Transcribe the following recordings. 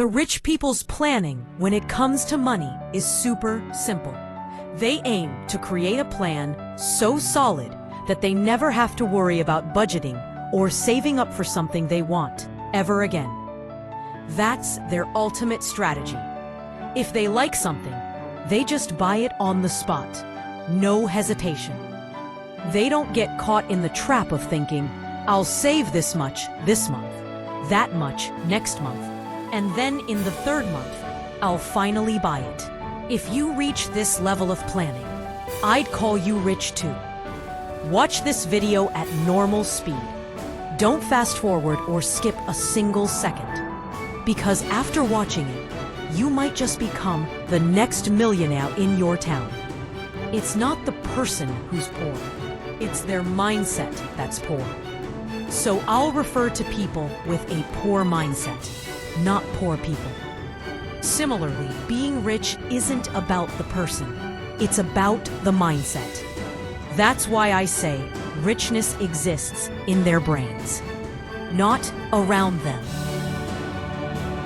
The rich people's planning when it comes to money is super simple. They aim to create a plan so solid that they never have to worry about budgeting or saving up for something they want ever again. That's their ultimate strategy. If they like something, they just buy it on the spot. No hesitation. They don't get caught in the trap of thinking, I'll save this much this month, that much next month, and then in the third month, I'll finally buy it. If you reach this level of planning, I'd call you rich too. Watch this video at normal speed. Don't fast forward or skip a single second, because after watching it, you might just become the next millionaire in your town. It's not the person who's poor, it's their mindset that's poor. So I'll refer to people with a poor mindset, not poor people. Similarly, being rich isn't about the person, it's about the mindset. That's why I say richness exists in their brains, not around them.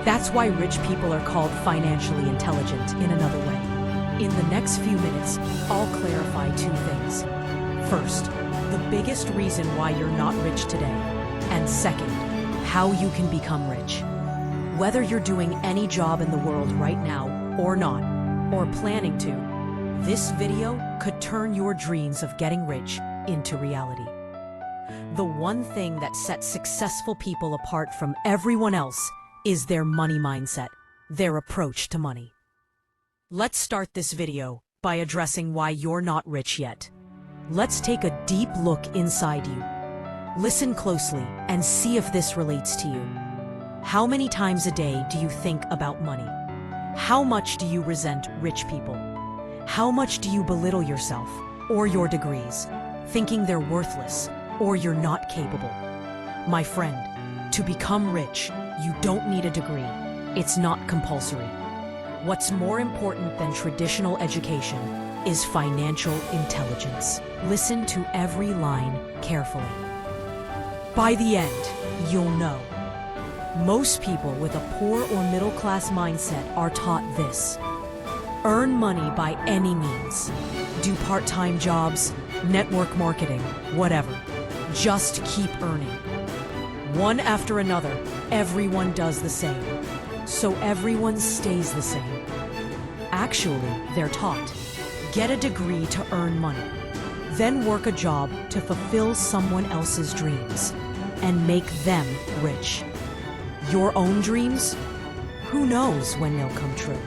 That's why rich people are called financially intelligent in another way. In the next few minutes, I'll clarify two things. First, the biggest reason why you're not rich today, and second, how you can become rich. Whether you're doing any job in the world right now or not, or planning to, this video could turn your dreams of getting rich into reality. The one thing that sets successful people apart from everyone else is their money mindset, their approach to money. Let's start this video by addressing why you're not rich yet. Let's take a deep look inside you. Listen closely and see if this relates to you. How many times a day do you think about money? How much do you resent rich people? How much do you belittle yourself or your degrees, thinking they're worthless or you're not capable? My friend, to become rich, you don't need a degree. It's not compulsory. What's more important than traditional education is financial intelligence. Listen to every line carefully. By the end, you'll know. Most people with a poor or middle-class mindset are taught this. Earn money by any means. Do part-time jobs, network marketing, whatever. Just keep earning. One after another, everyone does the same. So everyone stays the same. Actually, they're taught, get a degree to earn money, then work a job to fulfill someone else's dreams and make them rich. Your own dreams? Who knows when they'll come true?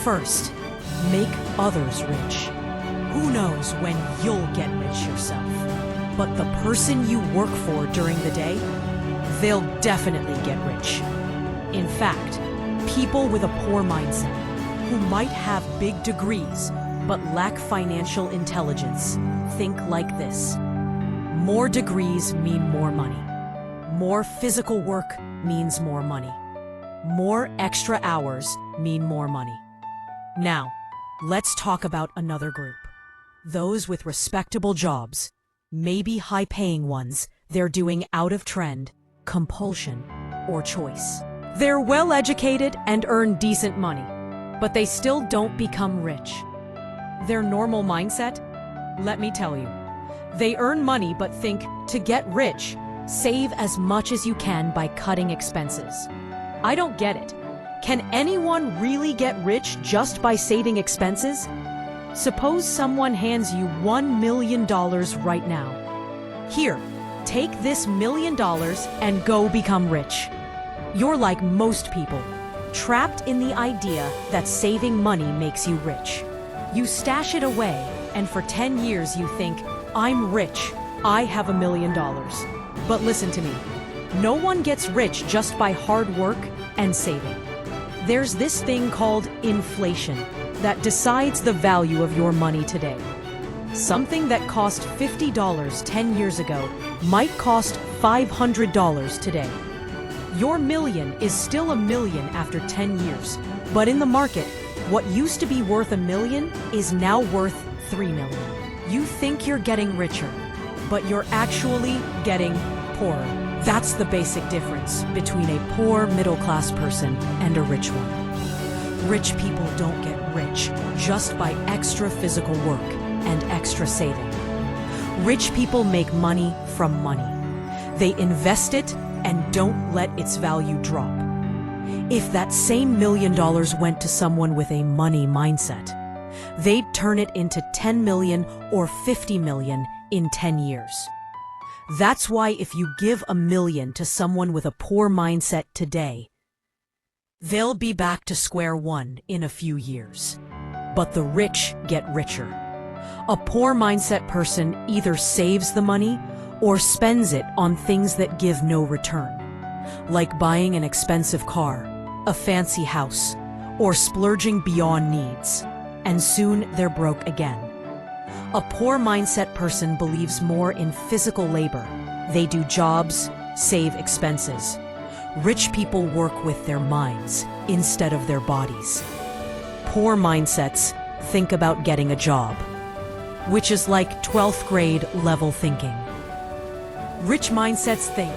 First, make others rich. Who knows when you'll get rich yourself? But the person you work for during the day, they'll definitely get rich. In fact, people with a poor mindset, who might have big degrees but lack financial intelligence, think like this. More degrees mean more money. More physical work means more money. More extra hours mean more money. Now, let's talk about another group. Those with respectable jobs, maybe high-paying ones they're doing out of trend, compulsion, or choice. They're well-educated and earn decent money, but they still don't become rich. Their normal mindset? Let me tell you. They earn money but think, to get rich, save as much as you can by cutting expenses. I don't get it. Can anyone really get rich just by saving expenses? Suppose someone hands you $1 million right now. Here, take this $1 million and go become rich. You're like most people, trapped in the idea that saving money makes you rich. You stash it away, and for 10 years you think, I'm rich, I have $1 million. But listen to me, no one gets rich just by hard work and saving. There's this thing called inflation that decides the value of your money today. Something that cost $50 10 years ago might cost $500 today. Your million is still $1 million after 10 years, but in the market, what used to be worth $1 million is now worth $3 million. You think you're getting richer, but you're actually getting poorer. That's the basic difference between a poor middle-class person and a rich one. Rich people don't get rich just by extra physical work and extra saving. Rich people make money from money. They invest it and don't let its value drop. If that same $1 million went to someone with a money mindset, they'd turn it into 10 million or 50 million in 10 years. That's why if you give $1 million to someone with a poor mindset today, they'll be back to square one in a few years. But the rich get richer. A poor mindset person either saves the money or spends it on things that give no return, like buying an expensive car, a fancy house, or splurging beyond needs, and soon they're broke again. A poor mindset person believes more in physical labor. They do jobs, save expenses. Rich people work with their minds instead of their bodies. Poor mindsets think about getting a job, which is like 12th grade level thinking. Rich mindsets think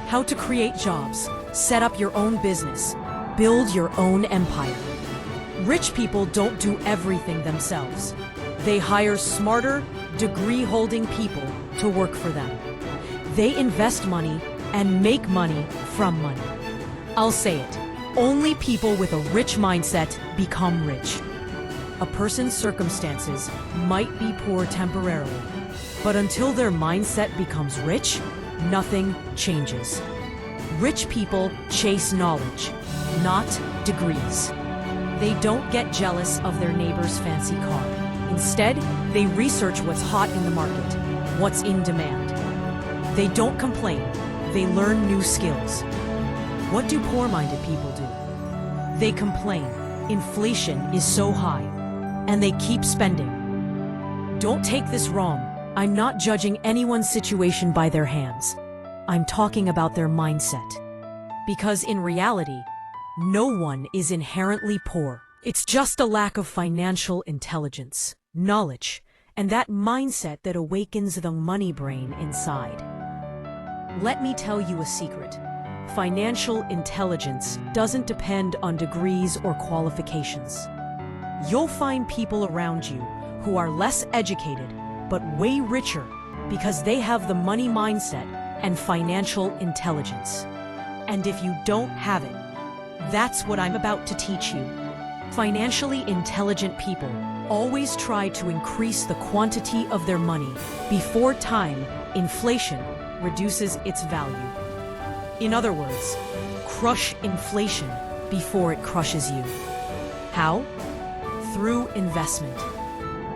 how to create jobs, set up your own business, build your own empire. Rich people don't do everything themselves. They hire smarter, degree-holding people to work for them. They invest money and make money from money. I'll say it, only people with a rich mindset become rich. A person's circumstances might be poor temporarily, but until their mindset becomes rich, nothing changes. Rich people chase knowledge, not degrees. They don't get jealous of their neighbor's fancy car. Instead, they research what's hot in the market, what's in demand. They don't complain, they learn new skills. What do poor-minded people do? They complain, inflation is so high, and they keep spending. Don't take this wrong, I'm not judging anyone's situation by their hands. I'm talking about their mindset. Because in reality, no one is inherently poor. It's just a lack of financial intelligence, knowledge, and that mindset that awakens the money brain inside. Let me tell you a secret. Financial intelligence doesn't depend on degrees or qualifications. You'll find people around you who are less educated, but way richer because they have the money mindset and financial intelligence. And if you don't have it, that's what I'm about to teach you. Financially intelligent people always try to increase the quantity of their money before time, inflation, reduces its value. In other words, crush inflation before it crushes you. How? Through investment.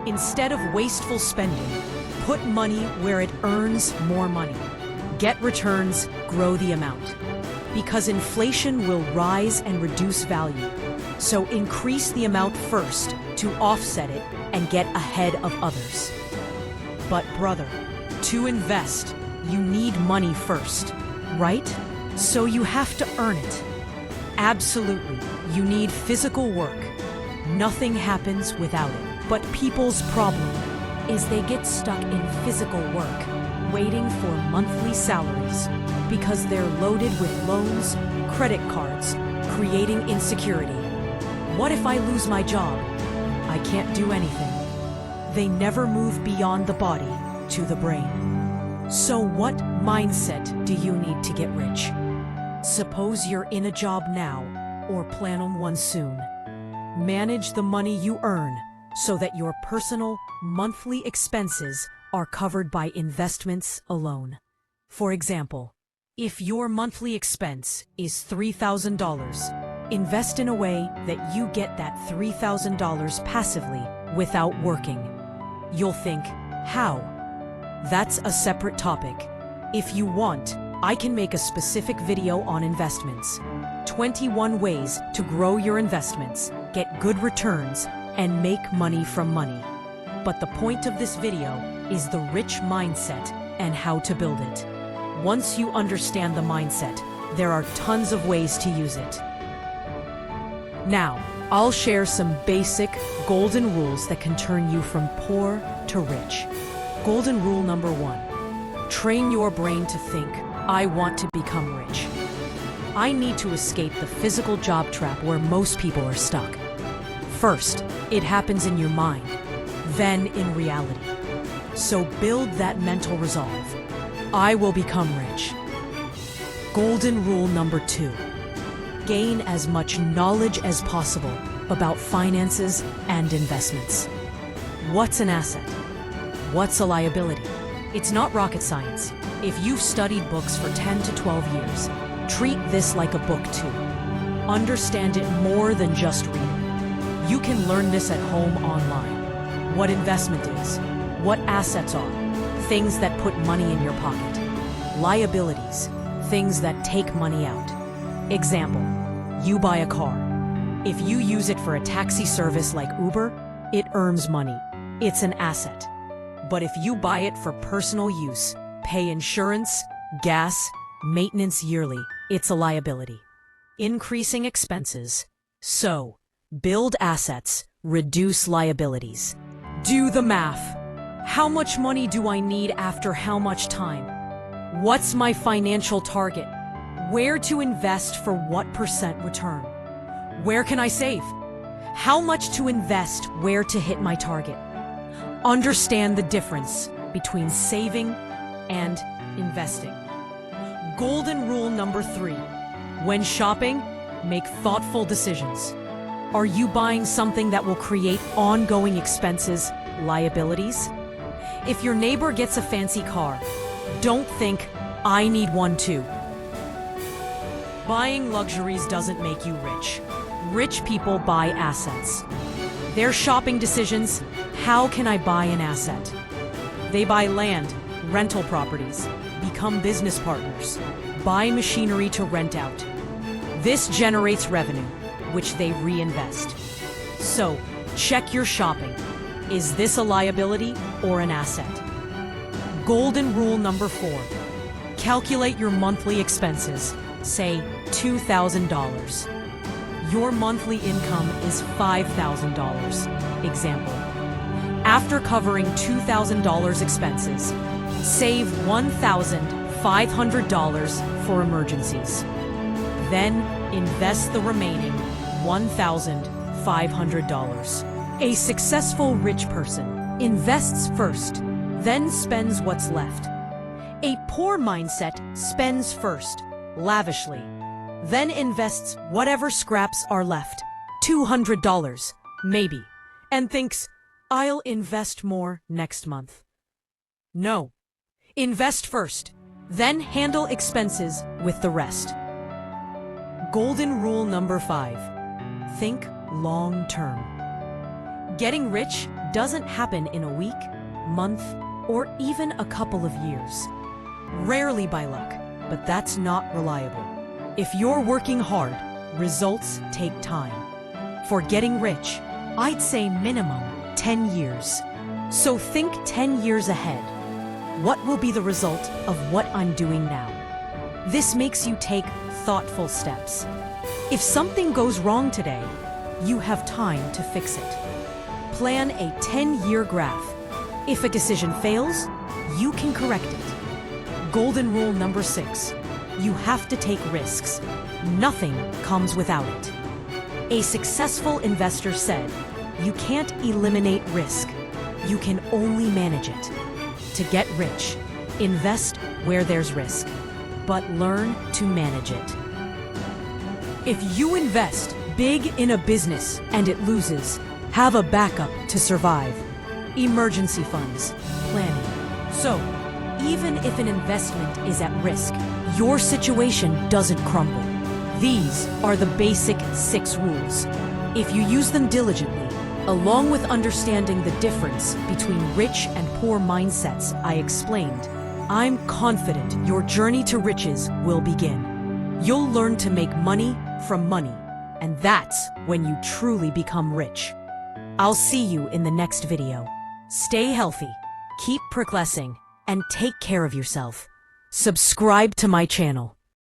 Instead of wasteful spending, put money where it earns more money. Get returns, grow the amount. Because inflation will rise and reduce value. So increase the amount first to offset it and get ahead of others. But brother, to invest, you need money first, right? So you have to earn it. Absolutely, you need physical work. Nothing happens without it. But people's problem is they get stuck in physical work, waiting for monthly salaries because they're loaded with loans, credit cards, creating insecurity. What if I lose my job? I can't do anything. They never move beyond the body to the brain. So what mindset do you need to get rich? Suppose you're in a job now or plan on one soon. Manage the money you earn so that your personal monthly expenses are covered by investments alone. For example, if your monthly expense is $3,000, invest in a way that you get that $3,000 passively without working. You'll think, how? That's a separate topic. If you want, I can make a specific video on investments. 21 ways to grow your investments, get good returns, and make money from money. But the point of this video is the rich mindset and how to build it. Once you understand the mindset, there are tons of ways to use it. Now, I'll share some basic golden rules that can turn you from poor to rich. Golden rule number 1. Train your brain to think, I want to become rich. I need to escape the physical job trap where most people are stuck. First, it happens in your mind, then in reality. So build that mental resolve. I will become rich. Golden rule number 2. Gain as much knowledge as possible about finances and investments. What's an asset? What's a liability? It's not rocket science. If you've studied books for 10 to 12 years, treat this like a book too. Understand it more than just reading. You can learn this at home online. What investment is, what assets are, things that put money in your pocket. Liabilities, things that take money out. Example, you buy a car. If you use it for a taxi service like Uber, it earns money. It's an asset. But if you buy it for personal use, pay insurance, gas, maintenance yearly, it's a liability. Increasing expenses. So, build assets, reduce liabilities. Do the math. How much money do I need after how much time? What's my financial target? Where to invest for what % return? Where can I save? How much to invest, where to hit my target? Understand the difference between saving and investing. Golden rule number 3. When shopping, make thoughtful decisions. Are you buying something that will create ongoing expenses, liabilities? If your neighbor gets a fancy car, don't think, I need one too. Buying luxuries doesn't make you rich. Rich people buy assets. Their shopping decisions, how can I buy an asset? They buy land, rental properties, become business partners, buy machinery to rent out. This generates revenue, which they reinvest. So, check your shopping. Is this a liability or an asset? Golden rule number 4. Calculate your monthly expenses, say $2,000. Your monthly income is $5,000. Example. After covering $2,000 expenses, save $1,500 for emergencies. Then invest the remaining $1,500. A successful rich person invests first, then spends what's left. A poor mindset spends first, lavishly, then invests whatever scraps are left, $200, maybe, and thinks, I'll invest more next month. No. Invest first, then handle expenses with the rest. Golden rule number 5. Think long term. Getting rich doesn't happen in a week, month, or even a couple of years. Rarely by luck, but that's not reliable. If you're working hard, results take time. For getting rich, I'd say minimum 10 years. So think 10 years ahead. What will be the result of what I'm doing now? This makes you take thoughtful steps. If something goes wrong today, you have time to fix it. Plan a 10-year graph. If a decision fails, you can correct it. Golden rule number 6. You have to take risks. Nothing comes without it. A successful investor said, you can't eliminate risk. You can only manage it. To get rich, invest where there's risk, but learn to manage it. If you invest big in a business and it loses, have a backup to survive. Emergency funds, planning. So, even if an investment is at risk, your situation doesn't crumble. These are the basic 6 rules. If you use them diligently, along with understanding the difference between rich and poor mindsets I explained, I'm confident your journey to riches will begin. You'll learn to make money from money, and that's when you truly become rich. I'll see you in the next video. Stay healthy, keep progressing, and take care of yourself. Subscribe to my channel.